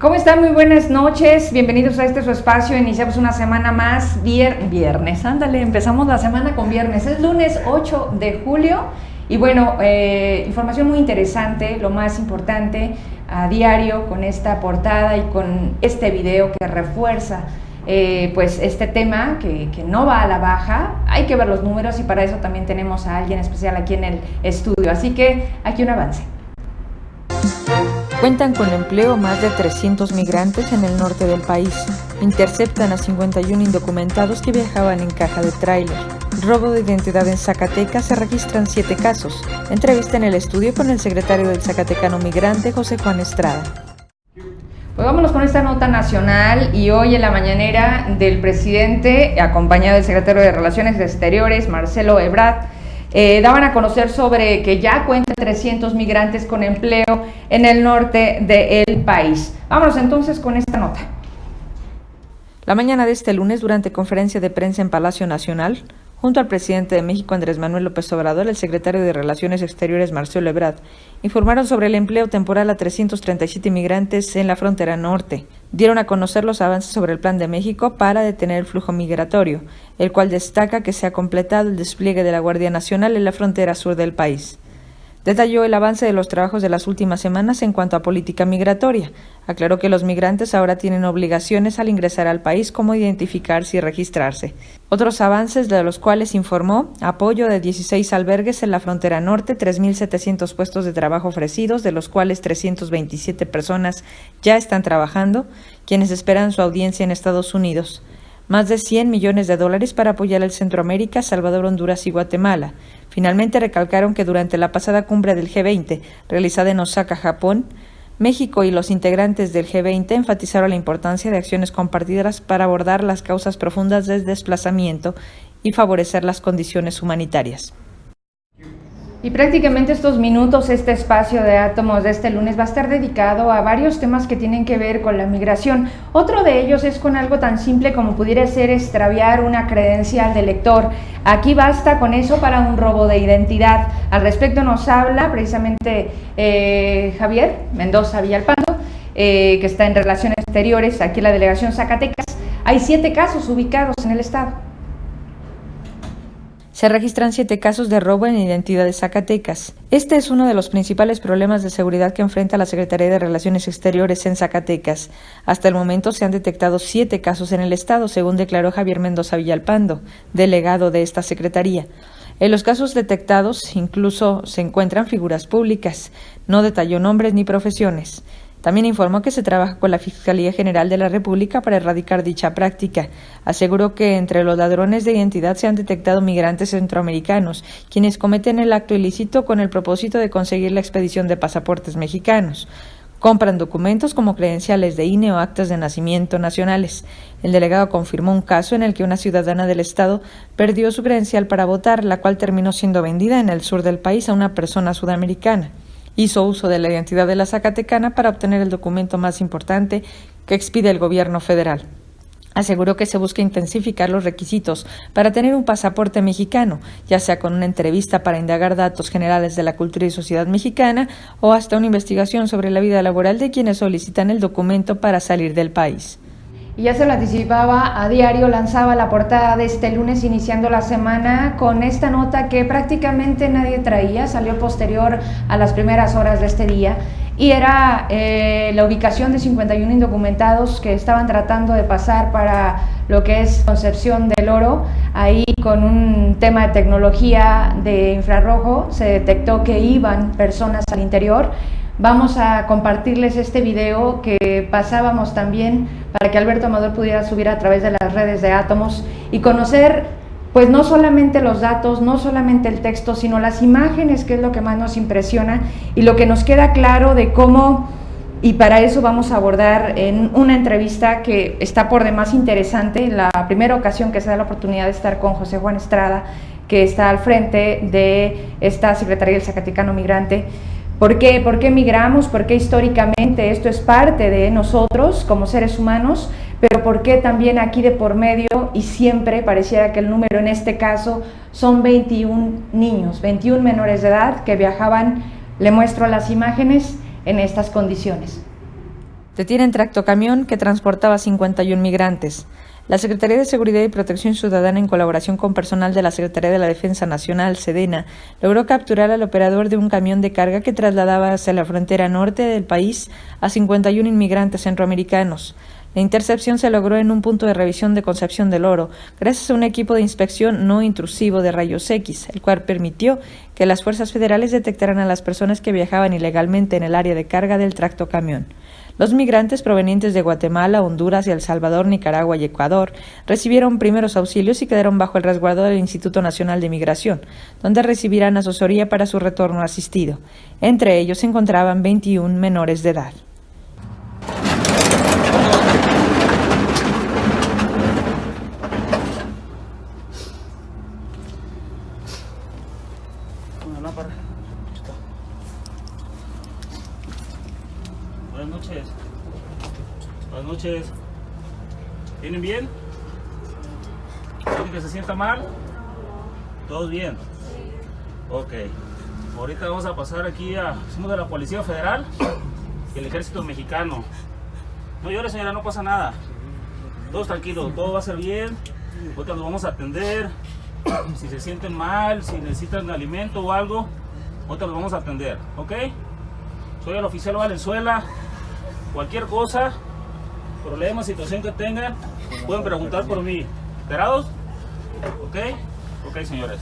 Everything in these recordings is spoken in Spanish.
¿Cómo están? Muy buenas noches, bienvenidos a su espacio. Iniciamos una semana más, viernes, ándale, empezamos la semana con viernes, es lunes 8 de julio y bueno, información muy interesante, lo más importante a diario con esta portada y con este video que refuerza pues este tema que no va a la baja. Hay que ver los números y para eso también tenemos a alguien especial aquí en el estudio, así que aquí un avance. Cuentan con empleo más de 300 migrantes en el norte del país. Interceptan a 51 indocumentados que viajaban en caja de tráiler. Robo de identidad en Zacatecas, se registran 7 casos. Entrevista en el estudio con el secretario del Zacatecano Migrante, José Juan Estrada. Pues vámonos con esta nota nacional y hoy en la mañanera del presidente, acompañado del secretario de Relaciones Exteriores, Marcelo Ebrard, daban a conocer sobre que ya cuentan 300 migrantes con empleo en el norte del país. Vámonos entonces con esta nota. La mañana de este lunes, durante conferencia de prensa en Palacio Nacional, junto al presidente de México, Andrés Manuel López Obrador, el secretario de Relaciones Exteriores, Marcelo Ebrard, informaron sobre el empleo temporal a 337 migrantes en la frontera norte. Dieron a conocer los avances sobre el Plan de México para detener el flujo migratorio, el cual destaca que se ha completado el despliegue de la Guardia Nacional en la frontera sur del país. Detalló el avance de los trabajos de las últimas semanas en cuanto a política migratoria. Aclaró que los migrantes ahora tienen obligaciones al ingresar al país, como identificarse y registrarse. Otros avances, de los cuales informó: apoyo de 16 albergues en la frontera norte, 3.700 puestos de trabajo ofrecidos, de los cuales 327 personas ya están trabajando, quienes esperan su audiencia en Estados Unidos. Más de $100 millones para apoyar a Centroamérica, Salvador, Honduras y Guatemala. Finalmente recalcaron que durante la pasada cumbre del G20, realizada en Osaka, Japón, México y los integrantes del G20 enfatizaron la importancia de acciones compartidas para abordar las causas profundas del desplazamiento y favorecer las condiciones humanitarias. Y prácticamente estos minutos, este espacio de átomos de este lunes va a estar dedicado a varios temas que tienen que ver con la migración. Otro de ellos es con algo tan simple como pudiera ser extraviar una credencial de lector. Aquí basta con eso para un robo de identidad. Al respecto nos habla precisamente Javier Mendoza Villalpando, que está en Relaciones Exteriores, aquí en la delegación Zacatecas. Hay 7 casos ubicados en el estado. Se registran 7 casos de robo en identidad de Zacatecas. Este es uno de los principales problemas de seguridad que enfrenta la Secretaría de Relaciones Exteriores en Zacatecas. Hasta el momento se han detectado 7 casos en el estado, según declaró Javier Mendoza Villalpando, delegado de esta secretaría. En los casos detectados incluso se encuentran figuras públicas. No detalló nombres ni profesiones. También informó que se trabaja con la Fiscalía General de la República para erradicar dicha práctica. Aseguró que entre los ladrones de identidad se han detectado migrantes centroamericanos, quienes cometen el acto ilícito con el propósito de conseguir la expedición de pasaportes mexicanos. Compran documentos como credenciales de INE o actas de nacimiento nacionales. El delegado confirmó un caso en el que una ciudadana del estado perdió su credencial para votar, la cual terminó siendo vendida en el sur del país a una persona sudamericana. Hizo uso de la identidad de la zacatecana para obtener el documento más importante que expide el gobierno federal. Aseguró que se busca intensificar los requisitos para tener un pasaporte mexicano, ya sea con una entrevista para indagar datos generales de la cultura y sociedad mexicana o hasta una investigación sobre la vida laboral de quienes solicitan el documento para salir del país. Y ya se lo anticipaba, a diario lanzaba la portada de este lunes iniciando la semana con esta nota que prácticamente nadie traía, salió posterior a las primeras horas de este día y era la ubicación de 51 indocumentados que estaban tratando de pasar para lo que es Concepción del Oro. Ahí con un tema de tecnología de infrarrojo se detectó que iban personas al interior. Vamos a compartirles este video que pasábamos también para que Alberto Amador pudiera subir a través de las redes de Átomos y conocer pues no solamente los datos, no solamente el texto, sino las imágenes, que es lo que más nos impresiona y lo que nos queda claro de cómo, y para eso vamos a abordar en una entrevista que está por demás interesante, la primera ocasión que se da la oportunidad de estar con José Juan Estrada, que está al frente de esta Secretaría del Zacatecano Migrante. ¿Por qué? ¿Por qué migramos? ¿Por qué históricamente esto es parte de nosotros como seres humanos? Pero ¿por qué también aquí de por medio y siempre pareciera que el número en este caso son 21 niños, 21 menores de edad que viajaban, le muestro las imágenes, en estas condiciones? Detienen tractocamión que transportaba 51 migrantes. La Secretaría de Seguridad y Protección Ciudadana, en colaboración con personal de la Secretaría de la Defensa Nacional, SEDENA, logró capturar al operador de un camión de carga que trasladaba hacia la frontera norte del país a 51 inmigrantes centroamericanos. La intercepción se logró en un punto de revisión de Concepción del Oro, gracias a un equipo de inspección no intrusivo de rayos X, el cual permitió que las fuerzas federales detectaran a las personas que viajaban ilegalmente en el área de carga del tractocamión. Los migrantes provenientes de Guatemala, Honduras, El Salvador, Nicaragua y Ecuador recibieron primeros auxilios y quedaron bajo el resguardo del Instituto Nacional de Migración, donde recibirán asesoría para su retorno asistido. Entre ellos se encontraban 21 menores de edad. Buenas noches. Buenas noches. ¿Vienen bien? ¿Alguien que se sienta mal? ¿Todos bien? Ok. Ahorita vamos a pasar aquí somos de la Policía Federal y el Ejército Mexicano. No llore, señora, no pasa nada. Todos tranquilos, todo va a ser bien. Ahorita los vamos a atender. Si se sienten mal, si necesitan alimento o algo, ahorita los vamos a atender, ¿ok? Soy el oficial Valenzuela. Cualquier cosa, problema, situación que tengan, pueden preguntar por mí. ¿Enterados? ¿Ok? Ok, señores.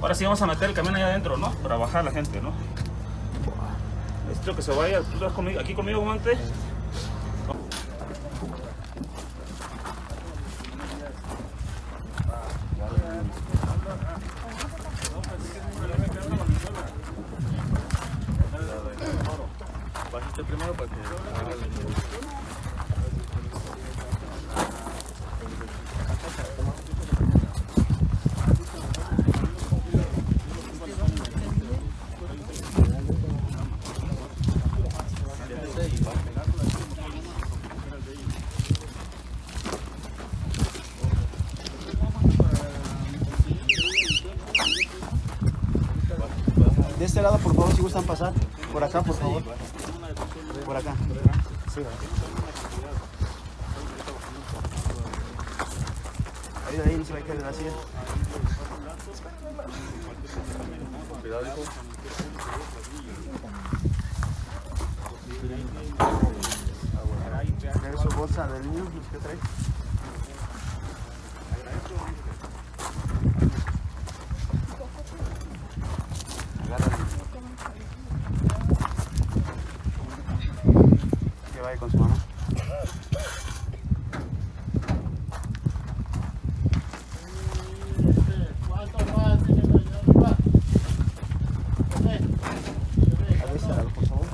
Ahora sí vamos a meter el camión allá adentro, ¿no? Para bajar a la gente, ¿no? Necesito que se vaya. ¿Tú estás conmigo, aquí conmigo, Monte? Bajiste primero para que... De este lado, por favor, si gustan pasar. Por acá, por favor. Por acá. Sí. Ahí no se va a caer la silla. Cuidado, hijo. Trae su bolsa del niño, ¿qué trae? Que vaya con su mamá. A este lado, por favor.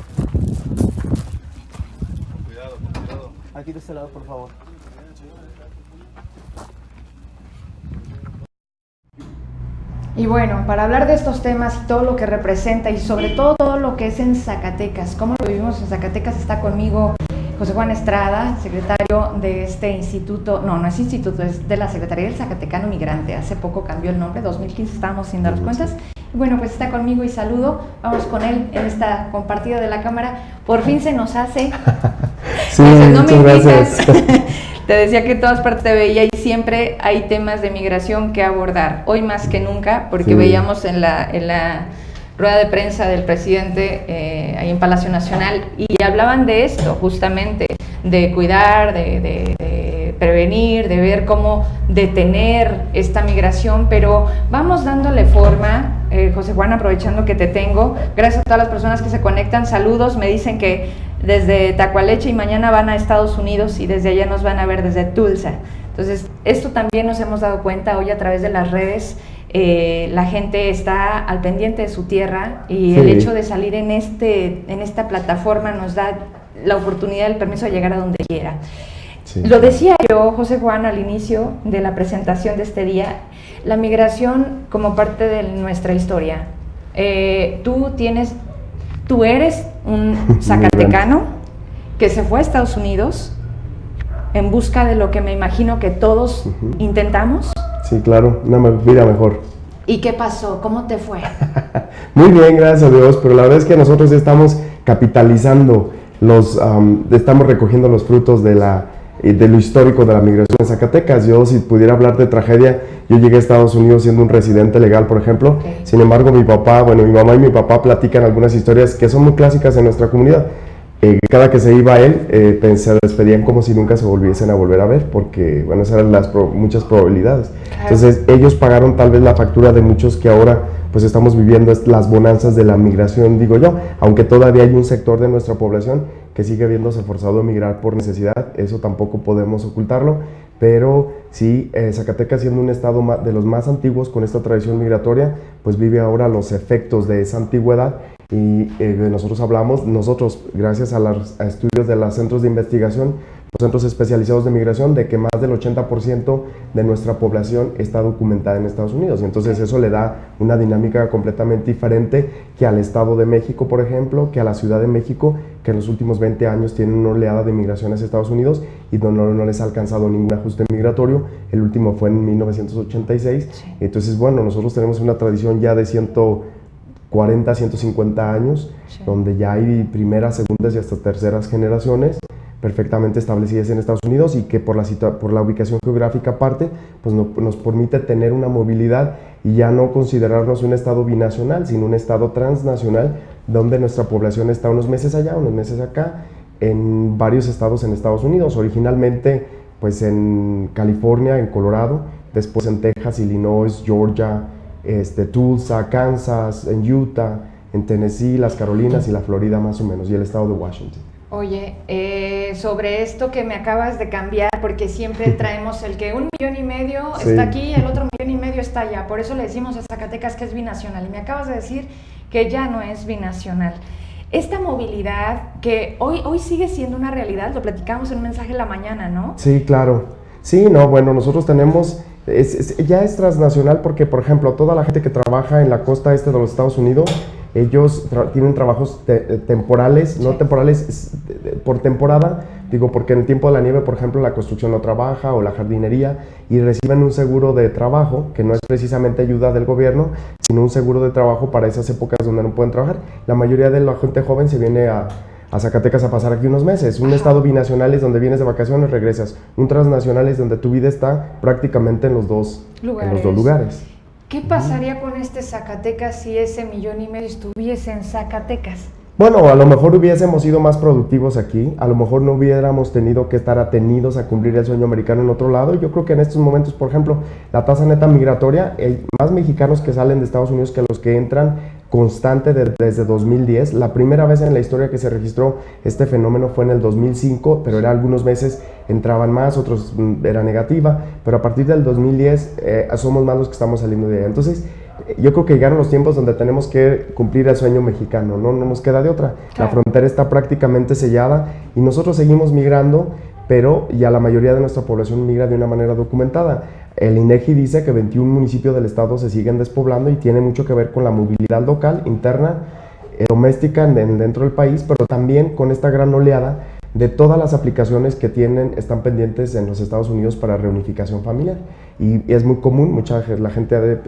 Cuidado, cuidado. Aquí de este lado, por favor. Y bueno, para hablar de estos temas y todo lo que representa y sobre todo lo que es en Zacatecas, cómo lo vivimos en Zacatecas, está conmigo José Juan Estrada, secretario de este instituto, no es instituto, es de la Secretaría del Zacatecano Migrante. Hace poco cambió el nombre, 2015 estábamos sin dar cuentas. Y bueno, pues está conmigo y saludo, vamos con él en esta compartida de la cámara. Por fin se nos hace. Sí, no muchas gracias. Te decía que en todas partes te veía y siempre hay temas de migración que abordar, hoy más que nunca, porque sí. Veíamos en la rueda de prensa del presidente ahí en Palacio Nacional y hablaban de esto justamente, de cuidar, de prevenir, de ver cómo detener esta migración, pero vamos dándole forma. José Juan, aprovechando que te tengo, gracias a todas las personas que se conectan, saludos, me dicen que desde Tacualeche y mañana van a Estados Unidos y desde allá nos van a ver desde Tulsa. Entonces, esto también nos hemos dado cuenta hoy a través de las redes. La gente está al pendiente de su tierra y sí. El hecho de salir en esta plataforma nos da la oportunidad, el permiso de llegar a donde quiera. Sí. Lo decía yo, José Juan, al inicio de la presentación de este día, la migración como parte de nuestra historia. Tú eres un zacatecano que se fue a Estados Unidos en busca de lo que me imagino que todos intentamos. Sí, claro, una vida mejor. ¿Y qué pasó? ¿Cómo te fue? Muy bien, gracias a Dios, pero la verdad es que nosotros estamos capitalizando estamos recogiendo los frutos de lo histórico de la migración en Zacatecas. Yo, si pudiera hablar de tragedia, yo llegué a Estados Unidos siendo un residente legal, por ejemplo. Okay. Sin embargo, mi mamá y mi papá platican algunas historias que son muy clásicas en nuestra comunidad. Cada que se iba él, se despedían como si nunca se volviesen a volver a ver, porque, bueno, esas eran muchas probabilidades. Claro. Entonces, ellos pagaron tal vez la factura de muchos que ahora, pues, estamos viviendo las bonanzas de la migración, digo yo, aunque todavía hay un sector de nuestra población que sigue viéndose forzado a emigrar por necesidad, eso tampoco podemos ocultarlo, pero sí, Zacatecas, siendo un estado de los más antiguos con esta tradición migratoria, pues vive ahora los efectos de esa antigüedad. Y nosotros, gracias a estudios de los centros de investigación, los centros especializados de migración, de que más del 80% de nuestra población está documentada en Estados Unidos. Y entonces eso le da una dinámica completamente diferente que al Estado de México, por ejemplo, que a la Ciudad de México, que en los últimos 20 años tienen una oleada de migraciones a Estados Unidos y no les ha alcanzado ningún ajuste migratorio. El último fue en 1986. Sí. Entonces, bueno, nosotros tenemos una tradición ya de 140, 150 años, sí, donde ya hay primeras, segundas y hasta terceras generaciones perfectamente establecidas en Estados Unidos, y que por la ubicación geográfica aparte, pues nos permite tener una movilidad y ya no considerarnos un estado binacional, sino un estado transnacional, donde nuestra población está unos meses allá, unos meses acá, en varios estados en Estados Unidos, originalmente pues en California, en Colorado, después en Texas, Illinois, Georgia, Tulsa, Kansas, en Utah, en Tennessee, las Carolinas y la Florida más o menos, y el estado de Washington. Oye, sobre esto que me acabas de cambiar, porque siempre traemos el que 1,5 millones sí, está aquí, el otro 1,5 millones está allá, por eso le decimos a Zacatecas que es binacional, y me acabas de decir que ya no es binacional. Esta movilidad que hoy sigue siendo una realidad, lo platicamos en un mensaje en la mañana, ¿no? Sí, claro. Sí, no, bueno, nosotros tenemos, ya es transnacional porque, por ejemplo, toda la gente que trabaja en la costa este de los Estados Unidos, ellos tienen trabajos temporales, sí, no temporales, por temporada, digo, porque en el tiempo de la nieve, por ejemplo, la construcción no trabaja, o la jardinería, y reciben un seguro de trabajo, que no es precisamente ayuda del gobierno, sino un seguro de trabajo para esas épocas donde no pueden trabajar. La mayoría de la gente joven se viene a Zacatecas a pasar aquí unos meses. Un estado binacional es donde vienes de vacaciones, regresas. Un transnacional es donde tu vida está prácticamente en los dos lugares. ¿Qué pasaría con este Zacatecas si ese 1,5 millones estuviese en Zacatecas? Bueno, a lo mejor hubiésemos sido más productivos aquí, a lo mejor no hubiéramos tenido que estar atenidos a cumplir el sueño americano en otro lado. Yo creo que en estos momentos, por ejemplo, la tasa neta migratoria, hay más mexicanos que salen de Estados Unidos que los que entran, constante desde 2010. La primera vez en la historia que se registró este fenómeno fue en el 2005, pero era algunos meses entraban más, otros era negativa, pero a partir del 2010 somos más los que estamos saliendo de ahí. Entonces, yo creo que llegaron los tiempos donde tenemos que cumplir el sueño mexicano, no nos queda de otra. Claro. La frontera está prácticamente sellada y nosotros seguimos migrando, pero ya la mayoría de nuestra población migra de una manera documentada. El INEGI dice que 21 municipios del estado se siguen despoblando y tiene mucho que ver con la movilidad local, interna, doméstica dentro del país, pero también con esta gran oleada de todas las aplicaciones que están pendientes en los Estados Unidos para reunificación familiar. Y es muy común, la gente ha de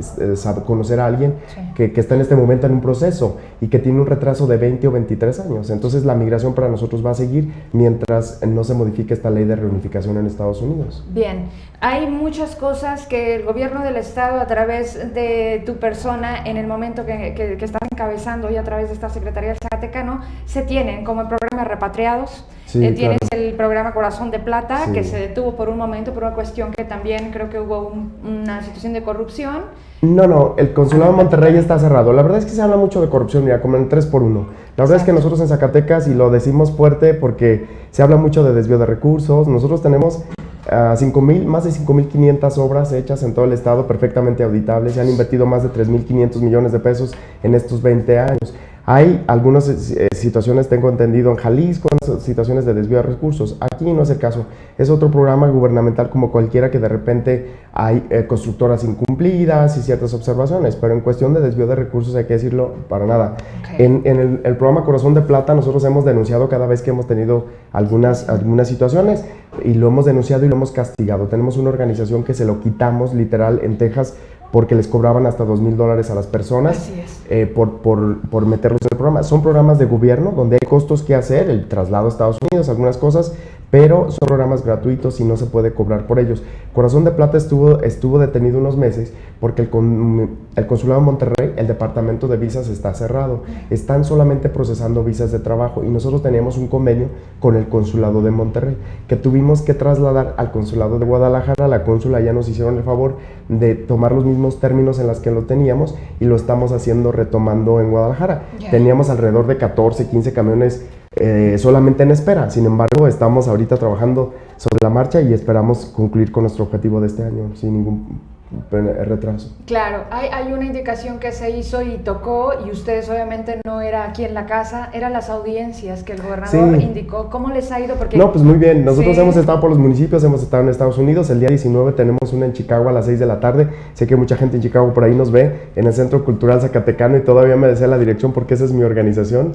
conocer a alguien, sí, que está en este momento en un proceso y que tiene un retraso de 20 o 23 años. Entonces la migración para nosotros va a seguir mientras no se modifique esta ley de reunificación en Estados Unidos. Bien, hay muchas cosas que el gobierno del estado, a través de tu persona, en el momento que estás encabezando y a través de esta Secretaría del Zacatecano, se tienen, como el programa de repatriados. Sí, tienes claro, el programa Corazón de Plata, sí, que se detuvo por un momento por una cuestión que también creo que hubo una situación de corrupción. No, el consulado de Monterrey está cerrado. La verdad es que se habla mucho de corrupción, mira, como en 3x1. La verdad es que nosotros en Zacatecas, y lo decimos fuerte porque se habla mucho de desvío de recursos, nosotros tenemos más de 5,500 obras hechas en todo el estado, perfectamente auditables. Se han invertido más de 3,500 millones de pesos en estos 20 años. Hay algunas situaciones, tengo entendido, en Jalisco, situaciones de desvío de recursos. Aquí no es el caso. Es otro programa gubernamental como cualquiera, que de repente hay constructoras incumplidas y ciertas observaciones, pero en cuestión de desvío de recursos, hay que decirlo, para nada. Okay. En el programa Corazón de Plata nosotros hemos denunciado cada vez que hemos tenido algunas situaciones, y lo hemos denunciado y lo hemos castigado. Tenemos una organización que se lo quitamos literal en Texas porque les cobraban hasta $2,000 a las personas por meterlos en el programa. Son programas de gobierno donde hay costos que hacer, el traslado a Estados Unidos, algunas cosas, pero son programas gratuitos y no se puede cobrar por ellos. Corazón de Plata estuvo detenido unos meses porque el consulado de Monterrey, el departamento de visas está cerrado. Están solamente procesando visas de trabajo y nosotros teníamos un convenio con el consulado de Monterrey que tuvimos que trasladar al consulado de Guadalajara. La cónsula ya nos hicieron el favor de tomar los mismos términos en los que lo teníamos y lo estamos haciendo retomando en Guadalajara. Teníamos alrededor de 14, 15 camiones solamente en espera. Sin embargo, estamos ahorita trabajando sobre la marcha y esperamos concluir con nuestro objetivo de este año sin ningún retraso. Claro, hay una indicación que se hizo y tocó, y ustedes obviamente no era aquí en la casa, eran las audiencias que el gobernador indicó. ¿Cómo les ha ido? Porque no, pues muy bien, nosotros hemos estado por los municipios, hemos estado en Estados Unidos. El día 19 tenemos una en Chicago a las 6 de la tarde, sé que mucha gente en Chicago por ahí nos ve, en el Centro Cultural Zacatecano, y todavía me desea la dirección porque esa es mi organización.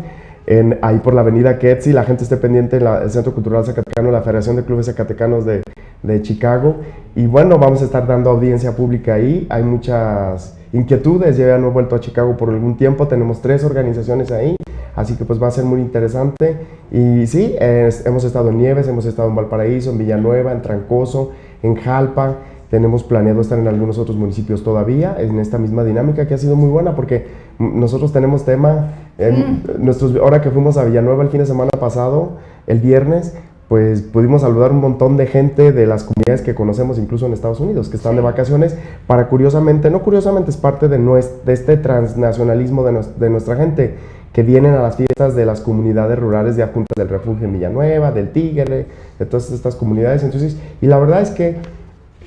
Ahí por la avenida Ketsi, la gente esté pendiente en el Centro Cultural Zacatecano, la Federación de Clubes Zacatecanos de Chicago, y bueno, vamos a estar dando audiencia pública ahí. Hay muchas inquietudes, ya no he vuelto a Chicago por algún tiempo, tenemos 3 organizaciones ahí, así que pues va a ser muy interesante. Y sí, hemos estado en Nieves, hemos estado en Valparaíso, en Villanueva, en Trancoso, en Jalpa. Tenemos planeado estar en algunos otros municipios todavía, en esta misma dinámica que ha sido muy buena, porque nosotros tenemos tema, ahora que fuimos a Villanueva el fin de semana pasado, el viernes, pues pudimos saludar un montón de gente de las comunidades que conocemos incluso en Estados Unidos, que están de vacaciones, para no curiosamente, es parte de este transnacionalismo de nuestra gente, que vienen a las fiestas de las comunidades rurales de Adjuntas del Refugio en Villanueva, del Tigre, de todas estas comunidades. Entonces, y la verdad es que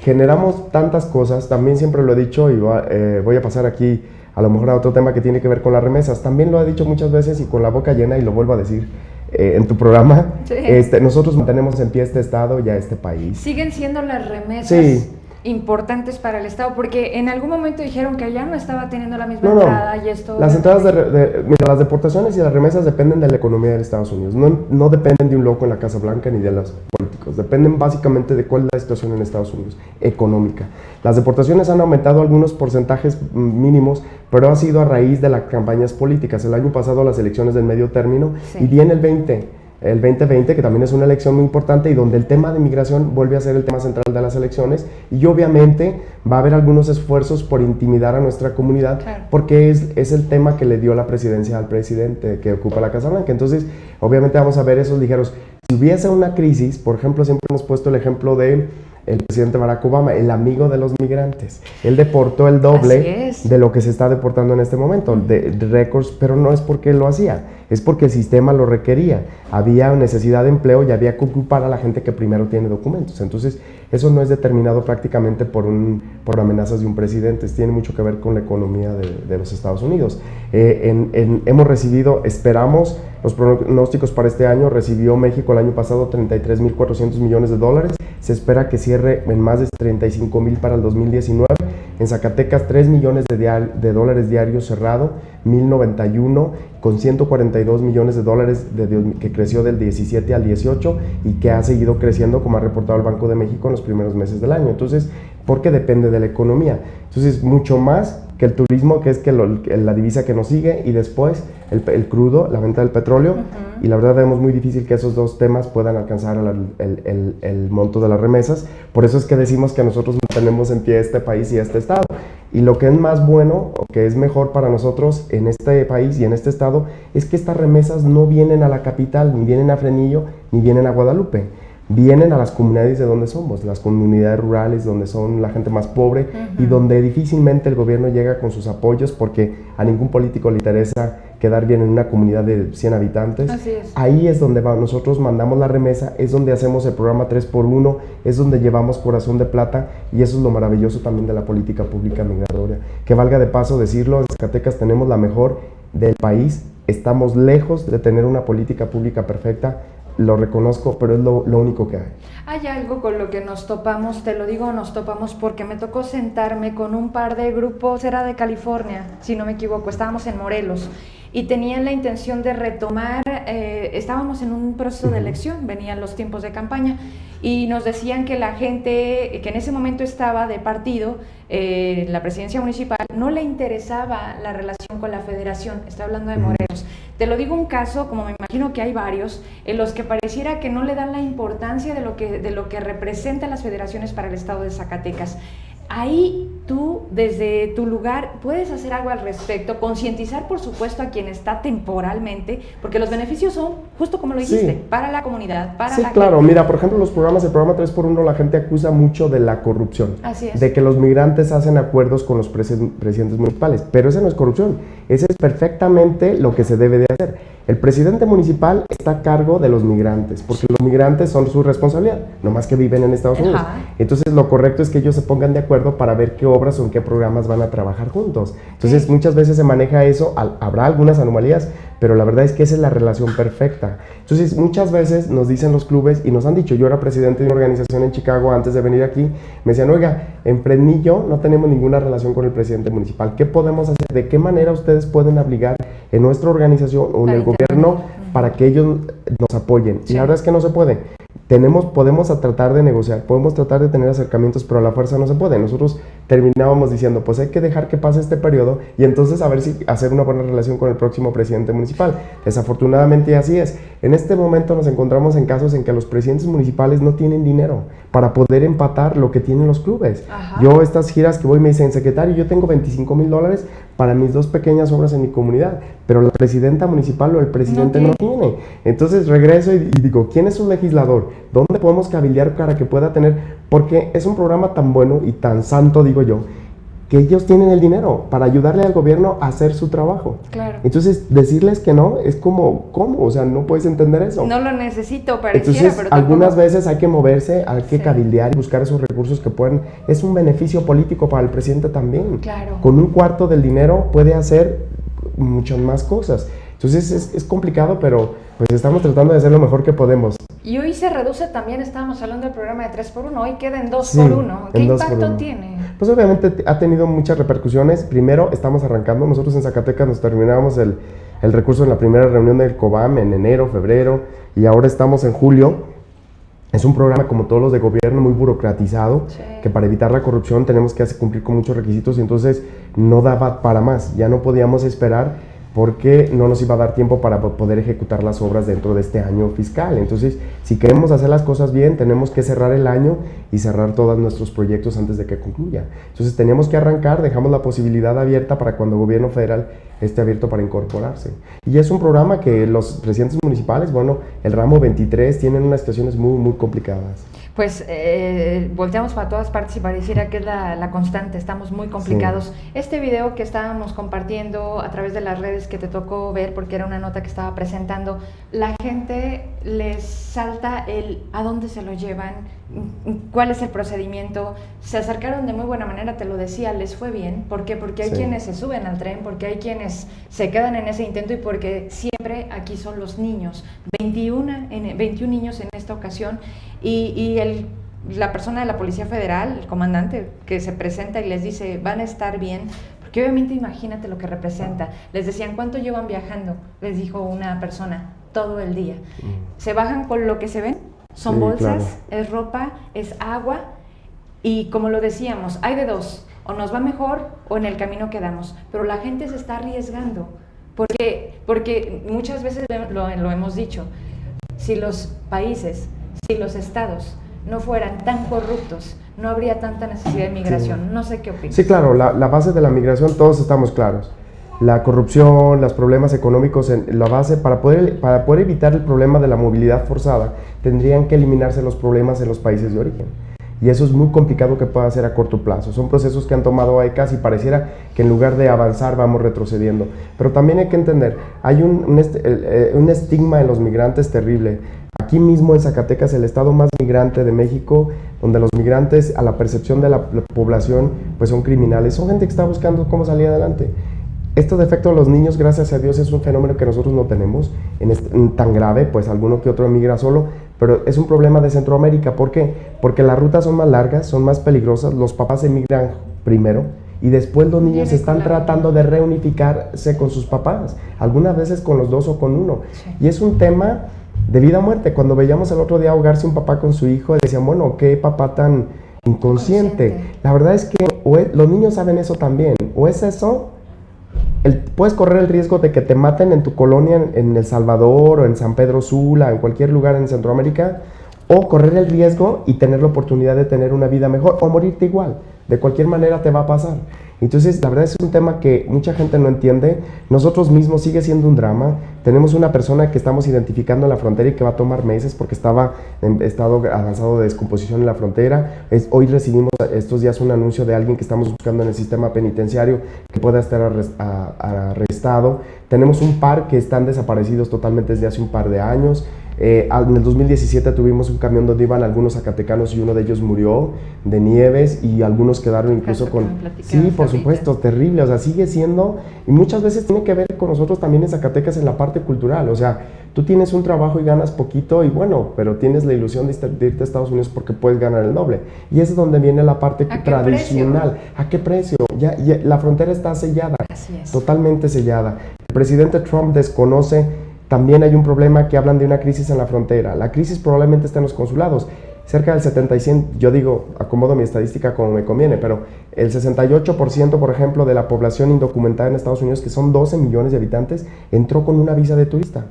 generamos tantas cosas. También siempre lo he dicho, y voy a pasar aquí a lo mejor a otro tema que tiene que ver con las remesas. También lo he dicho muchas veces y con la boca llena, y lo vuelvo a decir en tu programa. Nosotros mantenemos en pie este estado y a este país. ¿Siguen siendo las remesas importantes para el Estado? Porque en algún momento dijeron que ya no estaba teniendo la misma entrada y esto... Las entradas mira, las deportaciones y las remesas dependen de la economía de Estados Unidos. No dependen de un loco en la Casa Blanca ni de los políticos. Dependen básicamente de cuál es la situación en Estados Unidos, económica. Las deportaciones han aumentado algunos porcentajes mínimos, pero ha sido a raíz de las campañas políticas. El año pasado las elecciones del medio término, y viene el 2020, que también es una elección muy importante y donde el tema de migración vuelve a ser el tema central de las elecciones, y obviamente va a haber algunos esfuerzos por intimidar a nuestra comunidad, porque es el tema que le dio la presidencia al presidente que ocupa la Casa Blanca. Entonces, obviamente vamos a ver esos ligeros. Si hubiese una crisis, por ejemplo, siempre hemos puesto el ejemplo de el presidente Barack Obama, el amigo de los migrantes. Él deportó el doble de lo que se está deportando en este momento, de récords, pero no es porque él lo hacía, es porque el sistema lo requería. Había necesidad de empleo y había que ocupar a la gente que primero tiene documentos. Entonces, eso no es determinado prácticamente por amenazas de un presidente, tiene mucho que ver con la economía de los Estados Unidos. Hemos recibido, esperamos, los pronósticos para este año, recibió México el año pasado $33,400 millones. Se espera que cierre en más de 35,000 para el 2019. En Zacatecas, $3 millones de dólares diarios cerrado, 1,091, con $142 millones que creció del 17 al 18 y que ha seguido creciendo, como ha reportado el Banco de México en los primeros meses del año. Entonces, porque depende de la economía. Entonces, mucho más que el turismo, que es la divisa que nos sigue, y después el crudo, la venta del petróleo, y la verdad vemos muy difícil que esos dos temas puedan alcanzar el monto de las remesas. Por eso es que decimos que nosotros mantenemos en pie este país y este estado. Y lo que es más bueno, o que es mejor para nosotros en este país y en este estado, es que estas remesas no vienen a la capital, ni vienen a Fresnillo, ni vienen a Guadalupe. Vienen a las comunidades de donde somos, las comunidades rurales donde son la gente más pobre, y donde difícilmente el gobierno llega con sus apoyos, porque a ningún político le interesa quedar bien en una comunidad de 100 habitantes. Así es. Ahí es donde nosotros mandamos la remesa, es donde hacemos el programa 3x1, es donde llevamos Corazón de Plata, y eso es lo maravilloso también de la política pública migratoria. Que valga de paso decirlo, en Zacatecas tenemos la mejor del país, estamos lejos de tener una política pública perfecta. Lo reconozco, pero es lo único que hay. Hay algo con lo que nos topamos, te lo digo, nos topamos porque me tocó sentarme con un par de grupos, era de California, si no me equivoco, estábamos en Morelos, y tenían la intención de retomar, estábamos en un proceso de elección, venían los tiempos de campaña, y nos decían que la gente que en ese momento estaba de partido, la presidencia municipal, no le interesaba la relación con la federación, estoy hablando de Morelos. Te lo digo un caso, como me imagino que hay varios, en los que pareciera que no le dan la importancia de lo que representan las federaciones para el estado de Zacatecas. Ahí tú, desde tu lugar, puedes hacer algo al respecto, concientizar, por supuesto, a quien está temporalmente, porque los beneficios son, justo como lo dijiste, para la comunidad, para la claro, gente. mira, por ejemplo, el programa 3x1, la gente acusa mucho de la corrupción. Así es. De que los migrantes hacen acuerdos con los presidentes municipales, pero esa no es corrupción, ese es perfectamente lo que se debe de hacer. El presidente municipal está a cargo de los migrantes, porque los migrantes son su responsabilidad, no más que viven en Estados Unidos. Entonces, lo correcto es que ellos se pongan de acuerdo para ver qué obras o en qué programas van a trabajar juntos. Entonces, muchas veces se maneja eso, habrá algunas anomalías, pero la verdad es que esa es la relación perfecta. Entonces, muchas veces nos dicen los clubes, y nos han dicho, yo era presidente de una organización en Chicago antes de venir aquí, me decían, oiga, en Fresnillo no tenemos ninguna relación con el presidente municipal, ¿qué podemos hacer? ¿De qué manera ustedes pueden obligar en nuestra organización o en el gobierno para que ellos nos apoyen? Y la verdad es que no se puede. Podemos tratar de negociar, podemos tratar de tener acercamientos, pero a la fuerza no se puede. Nosotros terminábamos diciendo, pues hay que dejar que pase este periodo y entonces a ver si hacer una buena relación con el próximo presidente municipal. Desafortunadamente así es. En este momento nos encontramos en casos en que los presidentes municipales no tienen dinero para poder empatar lo que tienen los clubes. Yo estas giras que voy me dicen, secretario, yo tengo $25,000 para mis 2 pequeñas obras en mi comunidad, pero la presidenta municipal o el presidente no tiene. Entonces regreso y digo, ¿quién es un legislador? ¿Dónde podemos cabildear para que pueda tener? Porque es un programa tan bueno y tan santo, digo yo, que ellos tienen el dinero para ayudarle al gobierno a hacer su trabajo. Claro. Entonces, decirles que no es como, ¿cómo? O sea, no puedes entender eso. No lo necesito, pareciera, entonces, pero algunas veces hay que moverse, hay que cabildear y buscar esos recursos que pueden. Es un beneficio político para el presidente también. Claro. Con un cuarto del dinero puede hacer muchas más cosas. Entonces, es complicado, pero pues estamos tratando de hacer lo mejor que podemos. Y hoy se reduce también, estábamos hablando del programa de 3x1, hoy queda en 2x1. ¿Qué impacto tiene? Pues obviamente ha tenido muchas repercusiones. Primero, estamos arrancando, nosotros en Zacatecas nos terminábamos el recurso en la primera reunión del COBAM en enero, febrero, y ahora estamos en julio. Es un programa como todos los de gobierno muy burocratizado, que para evitar la corrupción tenemos que cumplir con muchos requisitos y entonces no daba para más, ya no podíamos esperar porque no nos iba a dar tiempo para poder ejecutar las obras dentro de este año fiscal. Entonces, si queremos hacer las cosas bien, tenemos que cerrar el año y cerrar todos nuestros proyectos antes de que concluya. Entonces, teníamos que arrancar, dejamos la posibilidad abierta para cuando el gobierno federal esté abierto para incorporarse. Y es un programa que los presidentes municipales, bueno, el ramo 23, tienen unas situaciones muy, muy complicadas. Pues volteamos para todas partes y pareciera que es la constante, estamos muy complicados. Este video que estábamos compartiendo a través de las redes que te tocó ver, porque era una nota que estaba presentando, la gente les salta el a dónde se lo llevan, cuál es el procedimiento. Se acercaron de muy buena manera, te lo decía, les fue bien. ¿Por qué? Porque hay quienes se suben al tren, porque hay quienes se quedan en ese intento y porque siempre aquí son los niños. 21 niños en esta ocasión y la persona de la Policía Federal, el comandante, que se presenta y les dice, van a estar bien, porque obviamente imagínate lo que representa. Les decían, ¿cuánto llevan viajando? Les dijo una persona, todo el día. Se bajan con lo que se ven, son bolsas, es ropa, es agua, y como lo decíamos, hay de dos, o nos va mejor o en el camino quedamos, pero la gente se está arriesgando, porque muchas veces lo hemos dicho, si los países, si los estados no fueran tan corruptos, no habría tanta necesidad de migración. No sé qué opinas. Sí, claro, la base de la migración todos estamos claros. La corrupción, los problemas económicos, la base para poder evitar el problema de la movilidad forzada, tendrían que eliminarse los problemas en los países de origen. Y eso es muy complicado que pueda hacer a corto plazo. Son procesos que han tomado décadas y pareciera que en lugar de avanzar vamos retrocediendo. Pero también hay que entender, hay un estigma en los migrantes terrible. Aquí mismo en Zacatecas, el estado más migrante de México, donde los migrantes a la percepción de la población pues son criminales, son gente que está buscando cómo salir adelante. Este defecto de los niños, gracias a Dios, es un fenómeno que nosotros no tenemos tan grave, pues alguno que otro emigra solo, pero es un problema de Centroamérica. ¿Por qué? Porque las rutas son más largas, son más peligrosas, los papás emigran primero y después los niños Viene están con la tratando de reunificarse con sus papás, algunas veces con los dos o con uno. Sí. Y es un tema de vida o muerte. Cuando veíamos el otro día ahogarse un papá con su hijo, decían, bueno, qué papá tan inconsciente. La verdad es que los niños saben eso también, o es eso, puedes correr el riesgo de que te maten en tu colonia en El Salvador o en San Pedro Sula, en cualquier lugar en Centroamérica, o correr el riesgo y tener la oportunidad de tener una vida mejor o morirte igual. De cualquier manera te va a pasar. Entonces, la verdad es un tema que mucha gente no entiende. Nosotros mismos sigue siendo un drama. Tenemos una persona que estamos identificando en la frontera y que va a tomar meses porque estaba en estado avanzado de descomposición en la frontera. Hoy recibimos estos días un anuncio de alguien que estamos buscando en el sistema penitenciario que pueda estar arrestado. Tenemos un par que están desaparecidos totalmente desde hace un par de años. En el 2017 tuvimos un camión donde iban algunos zacatecanos y uno de ellos murió de nieves y algunos quedaron incluso con... Sí, por supuesto, terrible, o sea, sigue siendo, y muchas veces tiene que ver con nosotros también en Zacatecas en la parte cultural, o sea, tú tienes un trabajo y ganas poquito y bueno, pero tienes la ilusión de irte a Estados Unidos porque puedes ganar el doble, y es donde viene la parte tradicional. ¿A qué precio? Ya, la frontera está sellada, totalmente sellada. El presidente Trump desconoce. También hay un problema que hablan de una crisis en la frontera. La crisis probablemente está en los consulados. Cerca del 75%, yo digo, acomodo mi estadística como me conviene, pero el 68%, por ejemplo, de la población indocumentada en Estados Unidos, que son 12 millones de habitantes, entró con una visa de turista.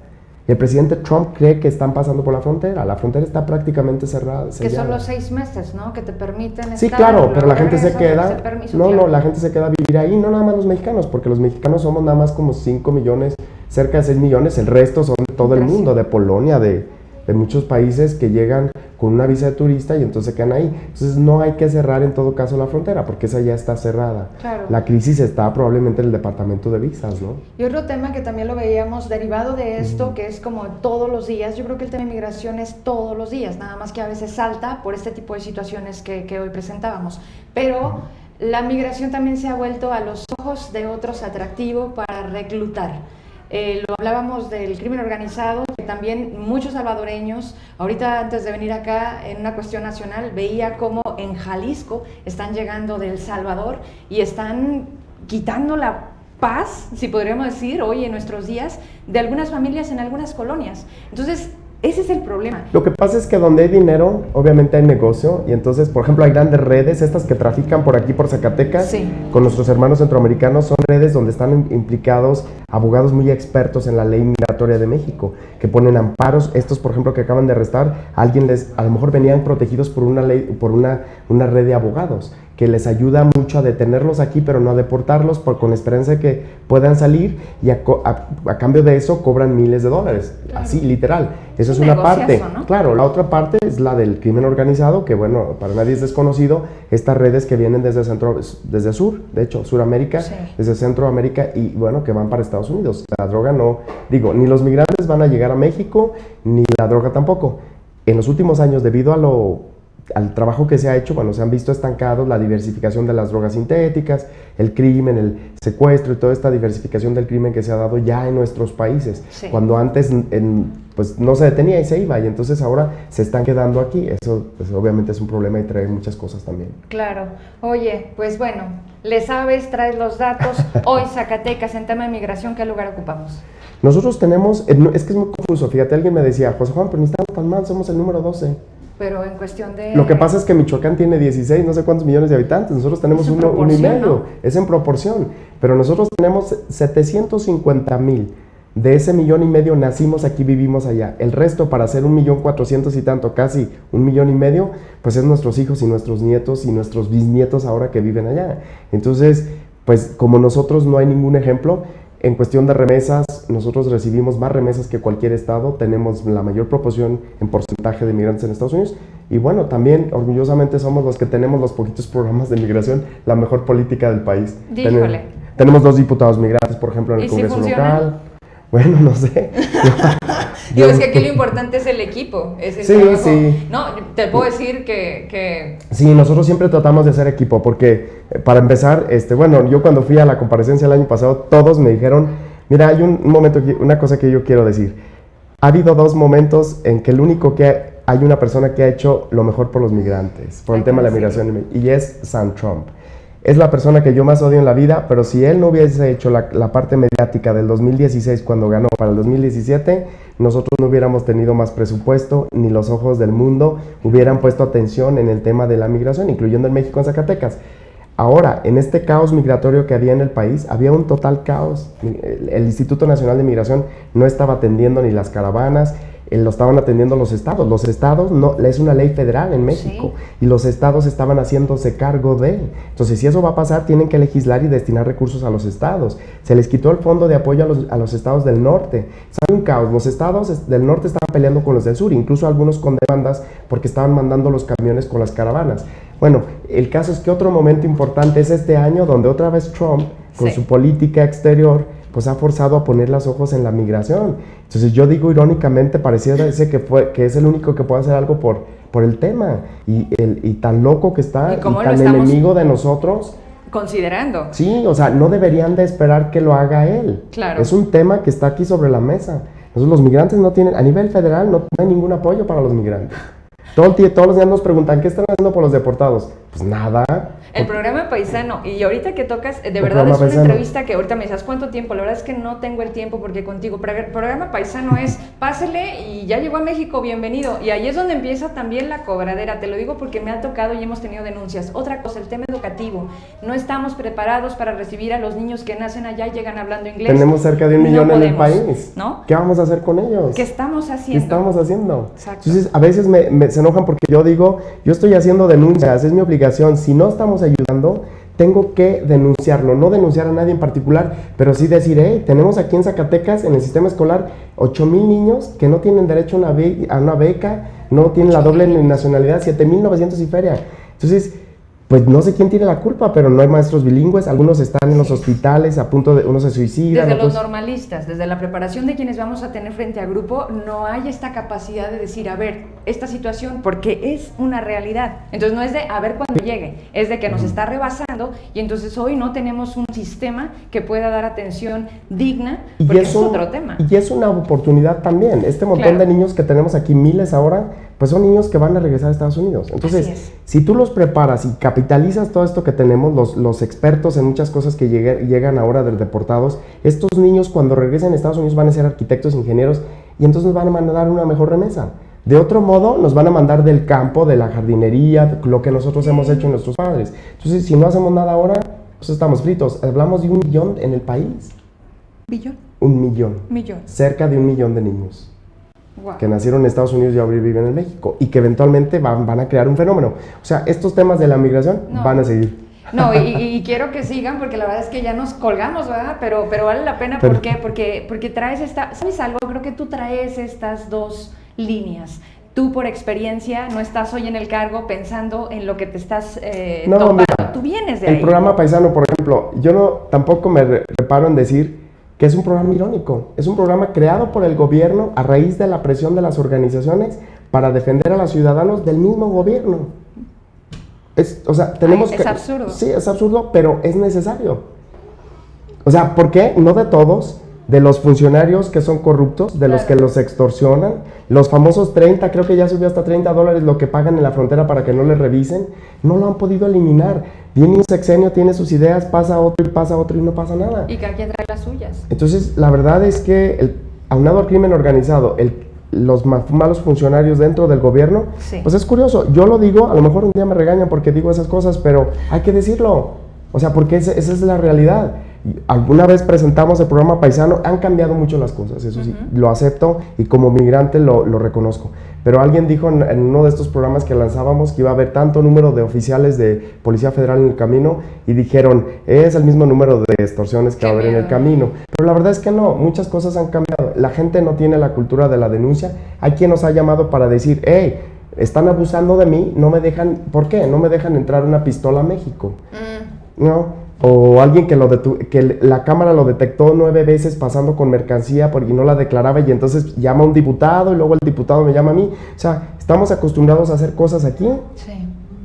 Y el presidente Trump cree que están pasando por la frontera. La frontera está prácticamente cerrada. Que son los 6 meses, ¿no? Que te permiten sí, estar, claro, pero la gente se queda... Permiso, claro. La gente se queda a vivir ahí, no nada más los mexicanos, porque los mexicanos somos nada más como 5 millones, cerca de 6 millones, el resto son de todo el mundo, de Polonia, de muchos países que llegan con una visa de turista y entonces se quedan ahí. Entonces no hay que cerrar en todo caso la frontera, porque esa ya está cerrada. Claro. La crisis está probablemente en el departamento de visas, ¿no? Y otro tema que también lo veíamos derivado de esto, que es como todos los días, yo creo que el tema de migración es todos los días, nada más que a veces salta por este tipo de situaciones que hoy presentábamos. Pero la migración también se ha vuelto a los ojos de otros atractivo para reclutar. Lo hablábamos del crimen organizado, que también muchos salvadoreños, ahorita antes de venir acá en una cuestión nacional, veía cómo en Jalisco están llegando de El Salvador y están quitando la paz, si podríamos decir, hoy en nuestros días, de algunas familias en algunas colonias. Entonces, ese es el problema. Lo que pasa es que donde hay dinero, obviamente hay negocio, y entonces, por ejemplo, hay grandes redes, estas que trafican por aquí, por Zacatecas, sí, con nuestros hermanos centroamericanos, son redes donde están implicados abogados muy expertos en la ley migratoria de México, que ponen amparos. Estos, por ejemplo, que acaban de arrestar, a lo mejor venían protegidos por una ley, por una red de abogados, que les ayuda mucho a detenerlos aquí, pero no a deportarlos, con esperanza de que puedan salir, y a cambio de eso cobran miles de dólares, claro. Así, literal. Eso es una parte, ¿no? Claro, la otra parte es la del crimen organizado, que bueno, para nadie es desconocido, estas redes que vienen desde sur, de hecho, Suramérica, sí, desde Centroamérica, y bueno, que van para Estados Unidos. La droga no, digo, ni los migrantes van a llegar a México, ni la droga tampoco. En los últimos años, debido al trabajo que se ha hecho, bueno, se han visto estancados la diversificación de las drogas sintéticas, el crimen, el secuestro y toda esta diversificación del crimen que se ha dado ya en nuestros países, sí, cuando antes pues no se detenía y se iba, y entonces ahora se están quedando aquí. Eso pues, obviamente es un problema y trae muchas cosas también. Claro. Oye, pues bueno, le sabes, traes los datos. Hoy Zacatecas, en tema de migración, ¿qué lugar ocupamos? Nosotros tenemos, es que es muy confuso, fíjate, alguien me decía, José Juan, pero ni estamos tan mal, somos el número 12. Pero en cuestión de... Lo que pasa es que Michoacán tiene 16, no sé cuántos millones de habitantes, nosotros tenemos uno y medio, ¿no? Es en proporción, pero nosotros tenemos 750,000, de ese 1,5 millones nacimos aquí, vivimos allá, el resto para hacer 1,400,000 y tanto, casi 1,5 millones, pues es nuestros hijos y nuestros nietos y nuestros bisnietos ahora que viven allá. Entonces, pues como nosotros no hay ningún ejemplo. En cuestión de remesas, nosotros recibimos más remesas que cualquier estado, tenemos la mayor proporción en porcentaje de migrantes en Estados Unidos, y bueno, también orgullosamente somos los que tenemos los poquitos programas de migración, la mejor política del país. Tenemos 2 diputados migrantes, por ejemplo, en el Congreso local. Bueno, no sé. Digo, es que aquí lo importante es el equipo, es el trabajo. Sí. No, te puedo decir que... Sí, nosotros siempre tratamos de hacer equipo, porque para empezar, bueno, yo cuando fui a la comparecencia el año pasado, todos me dijeron, mira, hay un momento, una cosa que yo quiero decir. Ha habido 2 momentos en que el único que hay una persona que ha hecho lo mejor por los migrantes, por el tema de la migración, y es Sam Trump. es la persona que yo más odio en la vida, pero si él no hubiese hecho la parte mediática del 2016 cuando ganó para el 2017, nosotros no hubiéramos tenido más presupuesto, ni los ojos del mundo hubieran puesto atención en el tema de la migración, incluyendo en México, en Zacatecas. Ahora, en este caos migratorio que había en el país, había un total caos. El Instituto Nacional de Migración no estaba atendiendo ni las caravanas, lo estaban atendiendo los estados. Los estados, no, es una ley federal en México, y los estados estaban haciéndose cargo de. Entonces, si eso va a pasar, tienen que legislar y destinar recursos a los estados. Se les quitó el fondo de apoyo a los estados del norte. Hay un caos. Los estados del norte estaban peleando con los del sur, incluso algunos con demandas porque estaban mandando los camiones con las caravanas. Bueno, el caso es que otro momento importante es este año, donde otra vez Trump, con su política exterior, pues ha forzado a poner los ojos en la migración. Entonces yo digo irónicamente, pareciera que es el único que puede hacer algo por el tema, y tan loco que está, y tan enemigo de nosotros. Considerando. Sí, o sea, no deberían de esperar que lo haga él. Claro. Es un tema que está aquí sobre la mesa. Entonces los migrantes no tienen, a nivel federal no hay ningún apoyo para los migrantes. Todos los días nos preguntan, ¿qué están haciendo por los deportados? Pues nada. El programa Paisano, y ahorita que tocas, de verdad es una entrevista que ahorita me dices, ¿cuánto tiempo? La verdad es que no tengo el tiempo porque contigo, pero el programa Paisano es, pásele y ya llegó a México, bienvenido. Y ahí es donde empieza también la cobradera, te lo digo porque me ha tocado y hemos tenido denuncias. Otra cosa, el tema educativo. No estamos preparados para recibir a los niños que nacen allá y llegan hablando inglés. Tenemos cerca de 1 millón en el país, ¿no? ¿Qué vamos a hacer con ellos? ¿Qué estamos haciendo? ¿Qué estamos haciendo? Exacto. Entonces, a veces se enojan porque yo digo, yo estoy haciendo denuncias, es mi obligación. Si no estamos ayudando, tengo que denunciarlo, no denunciar a nadie en particular, pero sí decir, tenemos aquí en Zacatecas, en el sistema escolar, 8,000 niños que no tienen derecho a una beca, no tienen la doble nacionalidad, 7,900 y feria. Entonces, pues no sé quién tiene la culpa, pero no hay maestros bilingües, algunos están en los hospitales, a punto de, unos se suicidan. Desde los normalistas, desde la preparación de quienes vamos a tener frente a grupo, no hay esta capacidad de decir, a ver, esta situación, porque es una realidad. Entonces no es de a ver cuándo llegue, es de que nos está rebasando, y entonces hoy no tenemos un sistema que pueda dar atención digna, porque es otro tema. Y es una oportunidad también. Este montón de niños que tenemos aquí, miles ahora, pues son niños que van a regresar a Estados Unidos. Entonces, si tú los preparas y capitalizas todo esto que tenemos, los expertos en muchas cosas que llegan ahora de deportados, estos niños cuando regresen a Estados Unidos van a ser arquitectos, ingenieros, y entonces nos van a mandar una mejor remesa. De otro modo, nos van a mandar del campo, de la jardinería, lo que nosotros hemos hecho en nuestros padres. Entonces, si no hacemos nada ahora, pues estamos fritos. Hablamos de 1 millón en el país. ¿Billón? 1 millón. Millón. Cerca de 1 millón de niños. Wow. Que nacieron en Estados Unidos y ahora viven en México, y que eventualmente van a crear un fenómeno. O sea, estos temas de la migración van a seguir. No, y quiero que sigan, porque la verdad es que ya nos colgamos, ¿verdad? Pero vale la pena, ¿por qué? Porque traes ¿sabes algo? Creo que tú traes estas dos líneas. Tú, por experiencia, no estás hoy en el cargo pensando en lo que te estás topando. Mira, tú vienes de ahí. El programa Paisano, por ejemplo, yo tampoco me reparo en decir que es un programa irónico. Es un programa creado por el gobierno a raíz de la presión de las organizaciones para defender a los ciudadanos del mismo gobierno. Es absurdo. Sí, es absurdo, pero es necesario. O sea, ¿por qué? No de todos, de los funcionarios que son corruptos, de los que los extorsionan, los famosos 30, creo que ya subió hasta $30 lo que pagan en la frontera para que no les revisen, no lo han podido eliminar. Viene un sexenio, tiene sus ideas, pasa otro y no pasa nada. Y cada quien trae las suyas. Entonces, la verdad es que aunado al crimen organizado, los malos funcionarios dentro del gobierno, pues es curioso. Yo lo digo, a lo mejor un día me regañan porque digo esas cosas, pero hay que decirlo. O sea, porque esa es la realidad. Alguna vez presentamos el programa Paisano, han cambiado mucho las cosas, eso sí, lo acepto, y como migrante lo reconozco. Pero alguien dijo en uno de estos programas que lanzábamos que iba a haber tanto número de oficiales de Policía Federal en el camino, y dijeron, es el mismo número de extorsiones que va a haber en el camino. Pero la verdad es que no, muchas cosas han cambiado. La gente no tiene la cultura de la denuncia. Hay quien nos ha llamado para decir, están abusando de mí, no me dejan, ¿por qué? No me dejan entrar una pistola a México. ¿No? O alguien que la cámara lo detectó 9 veces pasando con mercancía porque no la declaraba, y entonces llama a un diputado y luego el diputado me llama a mí. O sea, estamos acostumbrados a hacer cosas aquí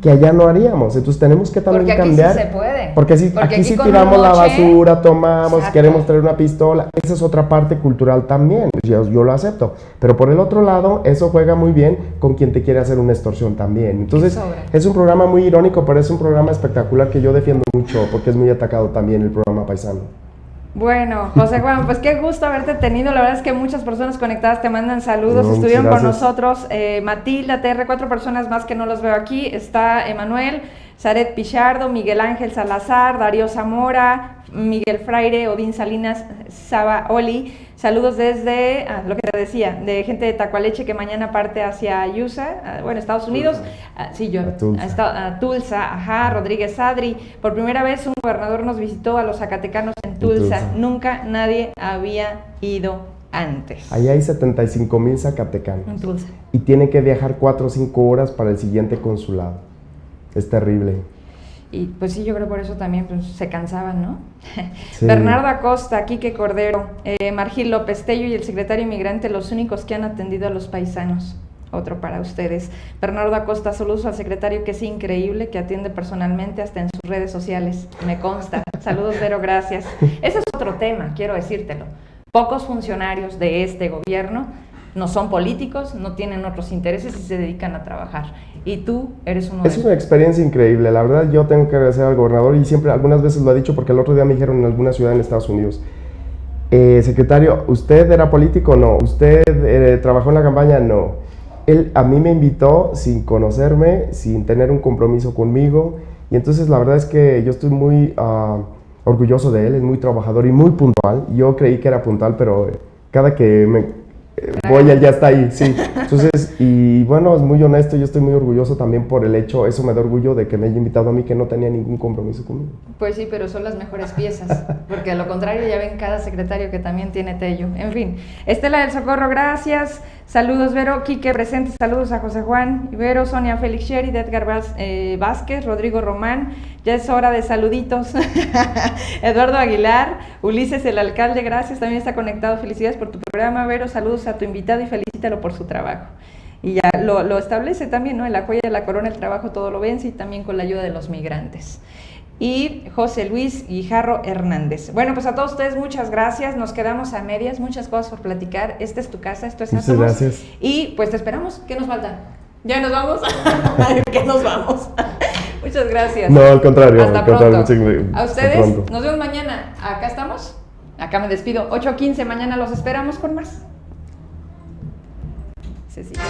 que allá no haríamos. Entonces tenemos que también porque aquí cambiar. Sí se puede. Porque aquí sí tiramos la basura, tomamos, Exacto. queremos traer una pistola. Esa es otra parte cultural también, yo lo acepto. Pero por el otro lado, eso juega muy bien con quien te quiere hacer una extorsión también. Entonces es un programa muy irónico, pero es un programa espectacular que yo defiendo mucho porque es muy atacado también el programa paisano. Bueno, José Juan, pues qué gusto haberte tenido. La verdad es que muchas personas conectadas te mandan saludos. No, estuvieron con gracias. nosotros Matilda, TR, 4 personas más que no los veo aquí. Está Emanuel, Zaret Pichardo, Miguel Ángel Salazar, Darío Zamora, Miguel Fraire, Odín Salinas, Saba Oli. Saludos desde, lo que te decía, de gente de Tacualeche que mañana parte hacia USA, Estados Unidos. A Tulsa, ajá, Rodríguez Adri. Por primera vez un gobernador nos visitó a los zacatecanos en Tulsa. Nunca nadie había ido antes. Allá hay 75,000 zacatecanos. En Tulsa. Y tienen que viajar 4 o 5 horas para el siguiente consulado. Es terrible. Y pues sí, yo creo por eso también pues, se cansaban, ¿no? Sí. Bernardo Acosta, Quique Cordero, Margil López Tello y el secretario inmigrante, los únicos que han atendido a los paisanos. Otro para ustedes. Bernardo Acosta, saludos al secretario, que es increíble, que atiende personalmente hasta en sus redes sociales. Me consta. Saludos, Vero, gracias. Ese es otro tema, quiero decírtelo. Pocos funcionarios de este gobierno no son políticos, no tienen otros intereses y se dedican a trabajar. Y tú eres uno de ellos. Es una experiencia increíble. La verdad, yo tengo que agradecer al gobernador y siempre, algunas veces lo ha dicho, porque el otro día me dijeron en alguna ciudad en Estados Unidos, secretario, ¿usted era político? No. ¿Usted trabajó en la campaña? No. Él a mí me invitó sin conocerme, sin tener un compromiso conmigo, y entonces la verdad es que yo estoy muy orgulloso de él. Es muy trabajador y muy puntual. Yo creí que era puntual, pero cada que me voy, él ya está ahí, sí. Entonces, y bueno, es muy honesto. Yo estoy muy orgulloso también por el hecho, eso me da orgullo de que me haya invitado a mí, que no tenía ningún compromiso conmigo. Pues sí, pero son las mejores piezas, porque a lo contrario ya ven cada secretario que también tiene Tello. En fin, Estela del Socorro, gracias. Saludos, Vero. Quique presente, saludos a José Juan, Vero, Sonia Félix Sherry, Edgar Vázquez, Rodrigo Román. Ya es hora de saluditos. Eduardo Aguilar, Ulises el alcalde, gracias, también está conectado. Felicidades por tu programa, Vero. Saludos a tu invitado y felicítalo por su trabajo. Y ya lo establece también, ¿no? En la joya de la corona, el trabajo todo lo vence, y también con la ayuda de los migrantes. Y José Luis Guijarro Hernández. Bueno, pues a todos ustedes muchas gracias. Nos quedamos a medias, muchas cosas por platicar. Esta es tu casa, esto es Muchas Átomos. gracias. Y pues te esperamos. ¿Qué nos falta? ¿Ya nos vamos? ¿Qué nos vamos? Muchas gracias. No, al contrario. Hasta al contrario, pronto. A hasta ustedes, pronto. nos vemos mañana. Acá estamos. Acá me despido. 8:15, mañana los esperamos con más. Cecilia.